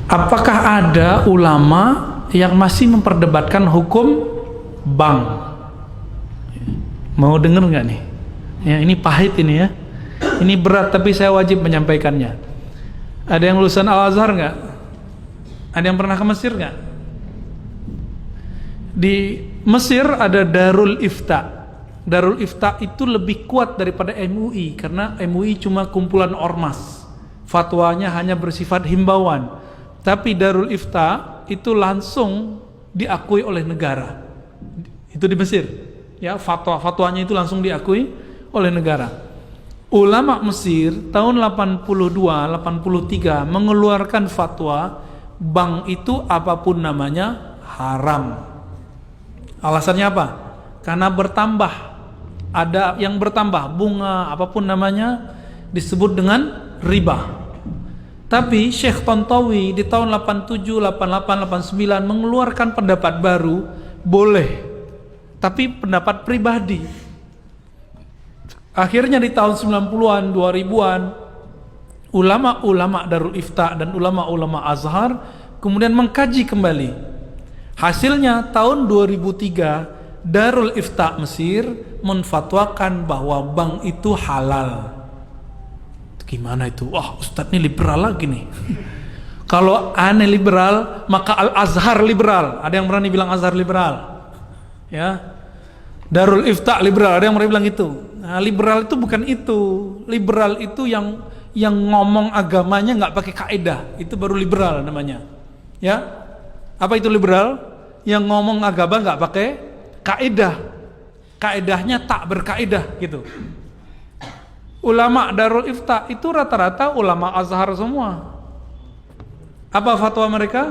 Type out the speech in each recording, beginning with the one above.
Apakah ada ulama yang masih memperdebatkan hukum bank? Mau denger nggak nih? Ya, ini pahit ini ya. Ini berat tapi saya wajib menyampaikannya. Ada yang lulusan Al-Azhar nggak? Ada yang pernah ke Mesir nggak? Di Mesir ada Darul Ifta. Darul Ifta itu lebih kuat daripada MUI karena MUI cuma kumpulan ormas. Fatwanya hanya bersifat himbauan. Tapi Darul Ifta itu langsung diakui oleh negara. Itu di Mesir. Ya, fatwanya itu langsung diakui oleh negara. Ulama Mesir tahun 82-83 mengeluarkan fatwa bank itu apapun namanya haram. Alasannya apa? Karena bertambah, ada yang bertambah, bunga apapun namanya disebut dengan riba. Tapi Syekh Tontowi di tahun 87, 88, 89 mengeluarkan pendapat baru, boleh, tapi pendapat pribadi. Akhirnya di tahun 90-an, 2000-an, ulama-ulama Darul Ifta dan ulama-ulama Azhar kemudian mengkaji kembali. Hasilnya tahun 2003 Darul Ifta Mesir menfatwakan bahwa bank itu halal. Gimana itu? Wah, Ustadz ini liberal lagi nih. Kalau aneh liberal, maka Al-Azhar liberal. Ada yang berani bilang Azhar liberal? Ya. Darul Ifta liberal, ada yang berani bilang itu. Nah, liberal itu bukan itu. Liberal itu yang ngomong agamanya nggak pakai kaidah, itu baru liberal namanya. Ya. Apa itu liberal? Yang ngomong agama nggak pakai kaidah. Kaidahnya tak berkaidah gitu. Ulama Darul Ifta itu rata-rata ulama Azhar semua. Apa fatwa mereka?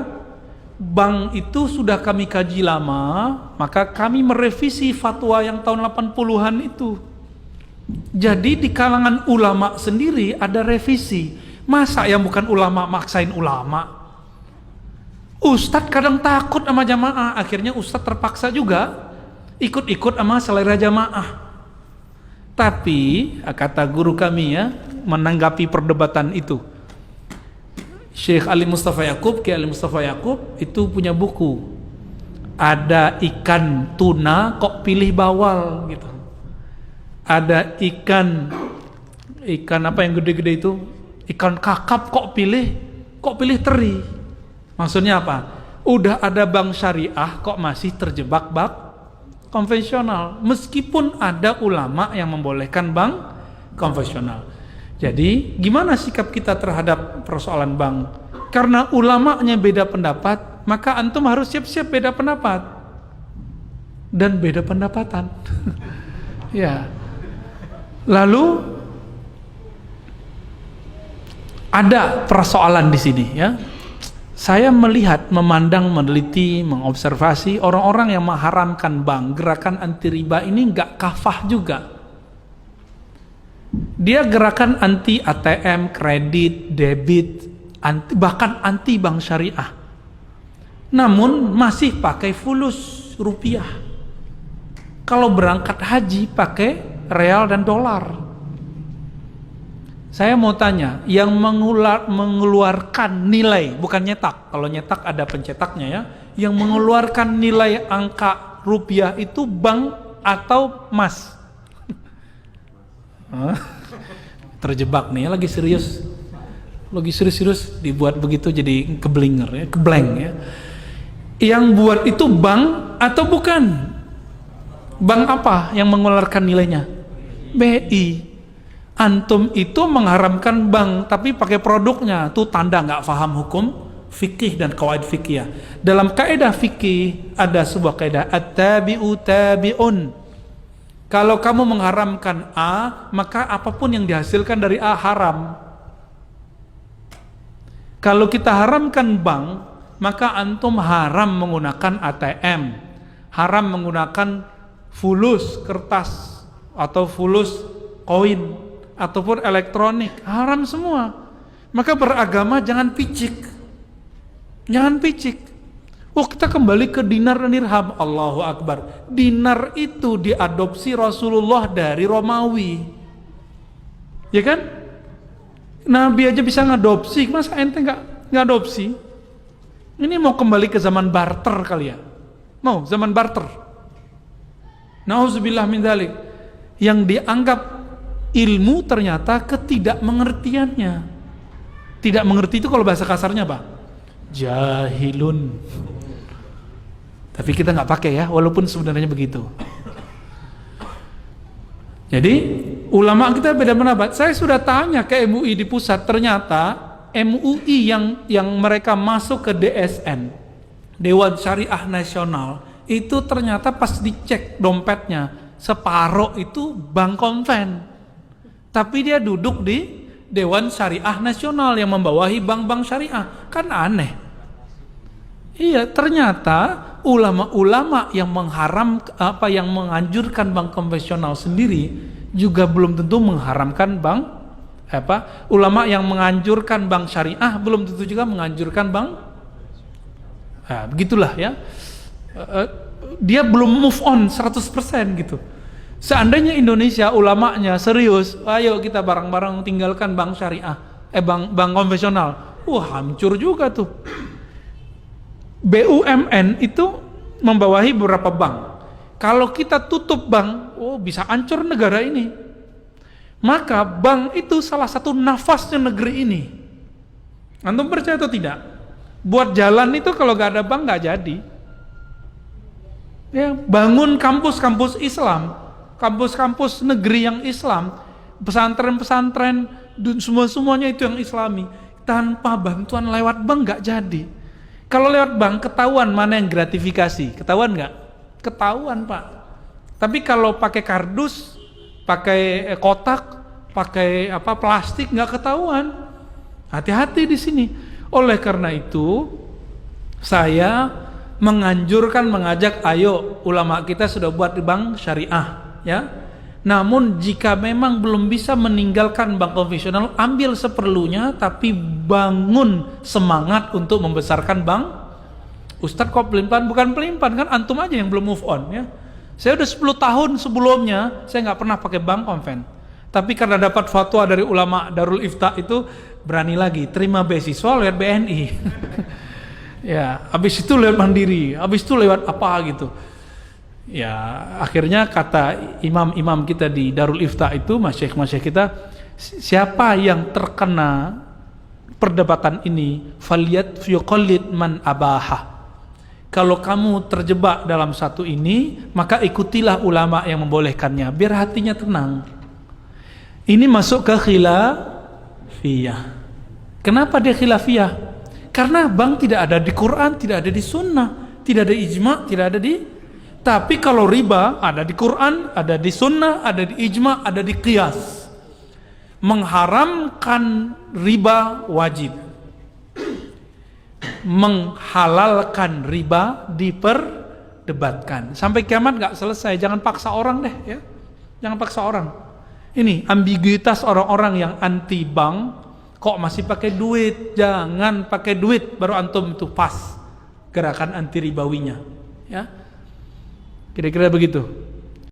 Bank itu sudah kami kaji lama, maka kami merevisi fatwa yang tahun 80-an itu. Jadi di kalangan ulama sendiri ada revisi. Masa yang bukan ulama maksain ulama? Ustadz kadang takut sama jamaah, akhirnya Ustadz terpaksa juga ikut-ikut sama selera jamaah. Tapi kata guru kami ya, menanggapi perdebatan itu, Syekh Ali Mustafa Yaqub, Kiai Ali Mustafa Yaqub itu punya buku. Ada ikan tuna kok pilih bawal gitu. Ada ikan apa yang gede-gede itu? Ikan kakap kok pilih teri. Maksudnya apa? Udah ada bank syariah kok masih terjebak bank konvensional, meskipun ada ulama yang membolehkan bank konvensional. Jadi gimana sikap kita terhadap persoalan bank? Karena ulamanya beda pendapat, maka antum harus siap-siap beda pendapat dan beda pendapatan. Ya. Lalu ada persoalan di sini ya. Saya melihat, memandang, meneliti, mengobservasi orang-orang yang mengharamkan bank, gerakan anti riba ini nggak kafah juga. Dia gerakan anti ATM, kredit, debit, bahkan anti bank syariah. Namun masih pakai fulus rupiah. Kalau berangkat haji pakai real dan dolar. Saya mau tanya, yang mengeluarkan nilai, bukan nyetak. Kalau nyetak ada pencetaknya ya. Yang mengeluarkan nilai angka rupiah itu bank atau emas? Terjebak nih, lagi serius dibuat begitu jadi keblinger ya, keblank ya. Yang buat itu bank atau bukan? Bank apa yang mengeluarkan nilainya? BI. Antum itu mengharamkan bank tapi pakai produknya, itu tanda nggak paham hukum fikih dan qawaid fikih. Dalam kaidah fikih ada sebuah kaidah at-tabi'u tabi'un. Kalau kamu mengharamkan A, maka apapun yang dihasilkan dari A haram. Kalau kita haramkan bank, maka antum haram menggunakan ATM, haram menggunakan fulus kertas atau fulus koin ataupun elektronik, haram semua. Maka beragama jangan picik. Oh, kita kembali ke dinar dan dirham. Allahu Akbar. Dinar itu diadopsi Rasulullah dari Romawi. Ya kan? Nabi aja bisa ngadopsi, masa ente nggak ngadopsi? Ini mau kembali ke zaman barter kali ya? Mau zaman barter? Nauzubillah min dzalik. Yang dianggap ilmu ternyata ketidakmengertiannya. Tidak mengerti itu kalau bahasa kasarnya apa? Jahilun. Tapi kita nggak pakai ya, walaupun sebenarnya begitu. Jadi ulama kita beda pendapat. Saya sudah tanya ke MUI di pusat, ternyata MUI yang mereka masuk ke DSN, Dewan Syariah Nasional, itu ternyata pas dicek dompetnya separuh itu bank konven, tapi dia duduk di Dewan Syariah Nasional yang membawahi bank-bank syariah. Kan aneh. Iya, ternyata ulama-ulama yang yang menganjurkan bank konvensional sendiri juga belum tentu mengharamkan bank ulama yang menganjurkan bank syariah belum tentu juga menganjurkan bank. Nah, begitulah ya. Dia belum move on 100% gitu. Seandainya Indonesia ulamanya serius, ayo kita bareng-bareng tinggalkan bank syariah, bank konvensional. Hancur juga tuh. BUMN itu membawahi beberapa bank. Kalau kita tutup bank, bisa hancur negara ini. Maka bank itu salah satu nafasnya negeri ini. Antum percaya atau tidak? Buat jalan itu kalau gak ada bank gak jadi. Ya, bangun kampus-kampus Islam, kampus-kampus negeri yang Islam, pesantren-pesantren, semuanya itu yang Islami. Tanpa bantuan lewat bank gak jadi. Kalau lewat bank ketahuan mana yang gratifikasi, ketahuan nggak? Ketahuan Pak. Tapi kalau pakai kardus, pakai kotak, pakai plastik nggak ketahuan. Hati-hati di sini. Oleh karena itu, saya mengajak, ayo ulama kita sudah buat di bank syariah, ya. Namun jika memang belum bisa meninggalkan bank konvensional, ambil seperlunya, tapi bangun semangat untuk membesarkan bank. Ustadz kok pelin-pelan? Bukan pelin-pelan, kan antum aja yang belum move on ya. Saya udah 10 tahun sebelumnya, saya nggak pernah pakai bank konven. Tapi karena dapat fatwa dari ulama Darul Ifta itu, berani lagi, terima beasiswa lewat BNI. Ya, habis itu lewat Mandiri, habis itu lewat apa gitu. Ya, akhirnya kata imam-imam kita di Darul Ifta itu, masyayikh kita, siapa yang terkena perdebatan ini, faliyat yuqallid man abaha. Kalau kamu terjebak dalam satu ini, maka ikutilah ulama yang membolehkannya, biar hatinya tenang. Ini masuk ke khilafiyah. Kenapa dia khilafiyah? Karena bank tidak ada di Quran, tidak ada di sunnah, tidak ada ijma, tidak ada di. Tapi kalau riba ada di Quran, ada di sunnah, ada di ijma, ada di qiyas. Mengharamkan riba wajib. Menghalalkan riba diperdebatkan. Sampai kiamat gak selesai. Jangan paksa orang deh ya. Jangan paksa orang. Ini ambiguitas orang-orang yang anti bank. Kok masih pakai duit? Jangan pakai duit baru antum itu pas gerakan anti ribawinya. Ya. Kira-kira begitu.